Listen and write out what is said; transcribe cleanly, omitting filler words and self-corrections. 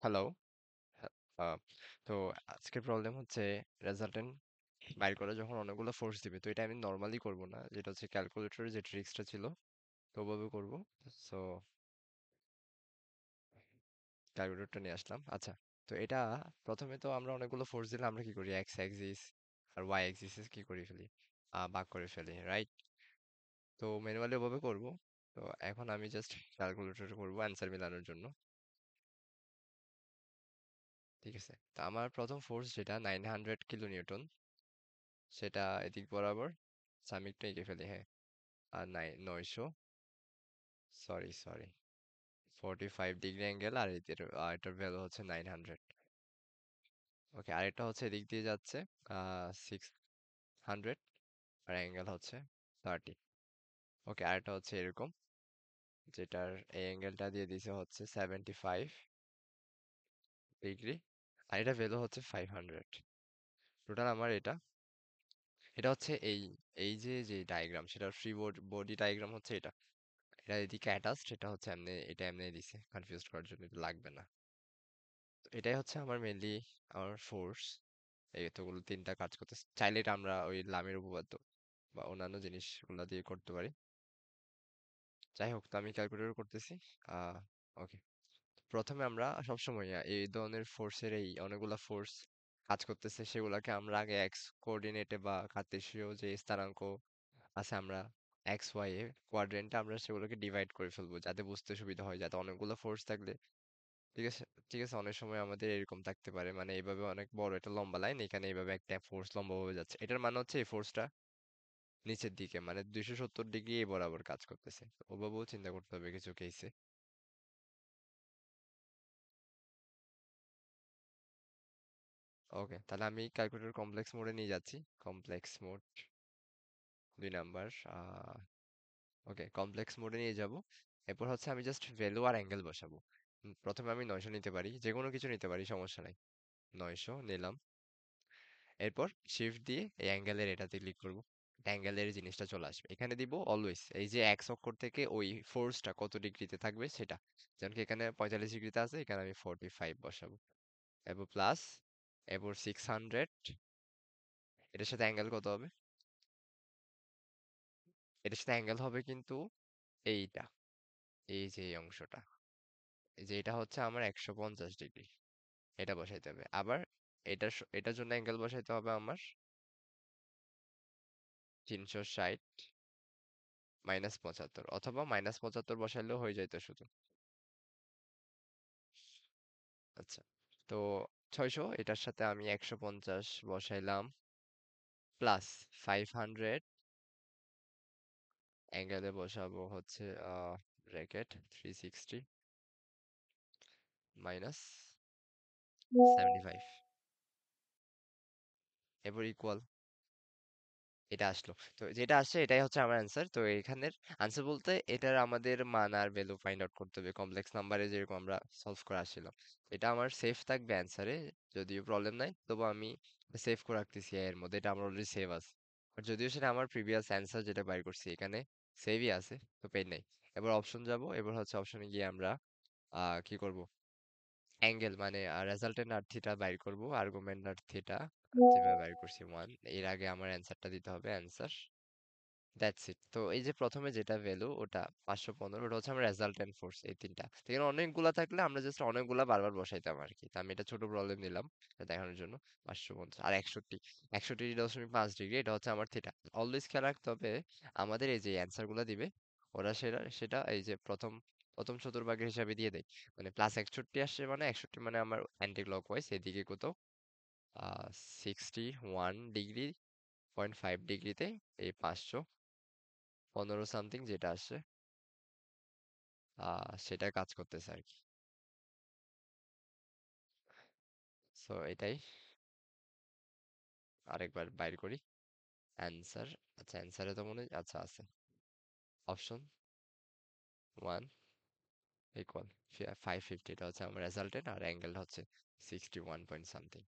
Hello. হ্যাঁ, তো আজকের প্রবলেম হচ্ছে রেজাল্টেন্ট বাইর করে যখন অনেকগুলো ফোর্স দিবে, তো এটা আমি নর্মালি করব না, যেটা হচ্ছে ক্যালকুলেটরের যে ট্রিক্সটা ছিল তো ওভাবে করব। সো ক্যালকুলেটরটা নিয়ে আসলাম। আচ্ছা, তো এটা প্রথমে তো আমরা অনেকগুলো ফোর্স দিলে আমরা কি করি, এক্স অ্যাক্সিস আর ওয়াই অ্যাক্সিস কি করে ফেলি, ভাগ করে ফেলি, রাইট? তো ম্যানুয়ালি ওভাবে করব। তো এখন আমি জাস্ট ক্যালকুলেটরে করব অ্যান্সার মেলানোর জন্য। ঠিক আছে, তো আমার প্রথম ফোর্স যেটা 900 কিলো নিউটন, সেটা এদিক বরাবর সামিটটা এঁকে ফেলি, হ্যাঁ। আর 900, সরি 45 ডিগ্রি অ্যাঙ্গেল, আর এটার ভ্যালু হচ্ছে 900। ওকে, আরেকটা হচ্ছে এদিক দিয়ে যাচ্ছে 600, আর অ্যাঙ্গেল হচ্ছে 30। ওকে, আরেকটা হচ্ছে এরকম, যেটার এই অ্যাঙ্গেলটা দিয়ে দিছে হচ্ছে 75 ডিগ্রি, আর এটা ভ্যালু হচ্ছে 500। টোটাল আমার এটা হচ্ছে এই এই যে ডায়াগ্রাম, সেটা ফ্রি বডি ডায়াগ্রাম হচ্ছে এটা। এটা এদিকে অ্যাটাচড, এটা হচ্ছে এমনি, এটা এমনি দিছে কনফিউজ করার জন্য, এটা লাগবে না। তো এটাই হচ্ছে আমার মেনলি আমার ফোর্স। এই এতগুলো তিনটা কাজ করতে চাইলে এটা আমরা ওই লামের উপপাদ্য বা অন্যান্য জিনিসগুলো দিয়ে করতে পারি। যাই হোক, তো আমি ক্যালকুলেটর করতেছি। আহ ওকে, প্রথমে আমরা সবসময় এই ধরনের ফোর্সের এই অনেকগুলা ফোর্স কাজ করতেছে, সেগুলোকে আমরা আগে এক্স কোঅর্ডিনেটে বা কার্তেশীয় যে স্থানাঙ্ক আছে, আমরা এক্স ওয়াই এ কোয়াড্রেন্টে আমরা সেগুলোকে ডিভাইড করে ফেলবো, যাতে বুঝতে সুবিধা হয়, যাতে অনেকগুলো ফোর্স থাকলে। ঠিক আছে, ঠিক আছে, অনেক সময় আমাদের এরকম থাকতে পারে, মানে এইভাবে অনেক বড় একটা লম্বা লাইন, এখানে এইভাবে একটা ফোর্স লম্বাভাবে যাচ্ছে, এটার মানে হচ্ছে এই ফোর্সটা নিচের দিকে মানে 270 ডিগ্রি এই বরাবর কাজ করতেছে। ওভাবেও চিন্তা করতে হবে কিছু কেসে। ওকে, তাহলে আমি ক্যালকুলেটর কমপ্লেক্স মোডে নিয়ে যাচ্ছি। Complex mode 2 number. Okay, complex মোডে নিয়ে যাব। এরপর হচ্ছে আমি জাস্ট ভ্যালু আর অ্যাঙ্গেল বসাবো। প্রথমে আমি 900 নিতে পারি, যে কোনো কিছু নিতে পারি, সমস্যা নাই। 900 নিলাম। এরপর শিফট দিয়ে এই অ্যাঙ্গেলের এটাতে ক্লিক করব, অ্যাঙ্গেলের জিনিসটা চলে আসবে, এখানে দিব অলওয়েজ এই যে এক্স অক্ষর থেকে ওই ফোর্সটা কত ডিগ্রিতে থাকবে সেটা। যেমন কি এখানে 45 ডিগ্রিতে আছে, এখানে আমি 45 বসাবো। এরপর প্লাস, এরপর 600, এটার সাথে অ্যাঙ্গেল কত হবে? এটার সাথে অ্যাঙ্গেল হবে কিন্তু এইটা, এই যে এই অংশটা, এই যে এটা হচ্ছে আমার 150 ডিগ্রি, এটা বসাইতে হবে। আবার এটার জন্য অ্যাঙ্গেল বসাইতে হবে আমার 360 -75, অথবা -75 বসাইলেও হয়ে যাইতো শুধু। আচ্ছা, তো 600, এটার সাথে আমি 150 বসাইলাম, প্লাস 500, অ্যাঙ্গেলে বসাবো হচ্ছে ব্র্যাকেট 360 মাইনাস 75, এরপর ইকুয়াল, এটা আসলো। তো যেটা আসছে এটাই হচ্ছে আমার অ্যান্সার। তো এখানের অ্যান্সার বলতে এটার আমাদের মান আর ভ্যালু ফাইন্ড আউট করতে হবে, কমপ্লেক্স নাম্বারে যেরকম আমরা সলভ করে আসছিলাম। এটা আমার সেভ থাকবে অ্যান্সারে, যদিও প্রবলেম নাই, তবু আমি সেভ করে রাখতেছি এর মধ্যে, এটা আমার অলরেডি সেভ আছে। আর যদিও সেটা আমার প্রিভিয়াস অ্যান্সার যেটা বাইর করছি এখানে সেভই আছে, তো পেন নাই। এবার অপশন যাব, এবার হচ্ছে অপশনে গিয়ে আমরা কি করব, অ্যাঙ্গেল মানে রেজাল্টেন্ট আর থিটা বাইর করব, আর্গুমেন্ট আর থিটা যেভাবে বাইর করছি 1, এর আগে আমার অ্যান্সারটা দিতে হবে, অ্যান্সার, দ্যাটস ইট। তো এই যে প্রথমে যেটা ভ্যালু ওটা 515, ওটা হচ্ছে আমার রেজাল্টেন্ট ফোর্স, এই তিনটা এখানে অনেকগুলা থাকলে আমরা জাস্ট অনেকগুলা বারবার বসাইতাম আর কি, তো আমি এটা ছোট প্রবলেম নিলাম এটা দেখানোর জন্য। 550 আর 61.5 ডিগ্রি, এটা হচ্ছে আমার থিটা। অলওয়েজ খেয়াল রাখতে হবে, আমাদের এই যে অ্যান্সার গুলা দিবে ওরা সেটা সেটা এই যে প্রথম প্রথম চতুর্ভাগের হিসাবে দিয়ে দেয়, মানে +61 আসছে, মানে 61 মানে আমার অ্যান্টি ক্লকওয়াইজ এদিকে কত, 61 ডিগ্রি, 0.5 ডিগ্রিতে এই 515 সামথিং যেটা আসছে, সেটা কাজ করতেছে আর কি। সো এটাই, আরেকবার বাইর করি অ্যান্সার। আচ্ছা, অ্যান্সারে তো মনে হয় আচ্ছা আছে অপশন 1 ইকুয়াল 550, এটা হচ্ছে আমার রেজাল্টেন্ট, আর অ্যাঙ্গেল হচ্ছে 61 পয়েন্ট সামথিং।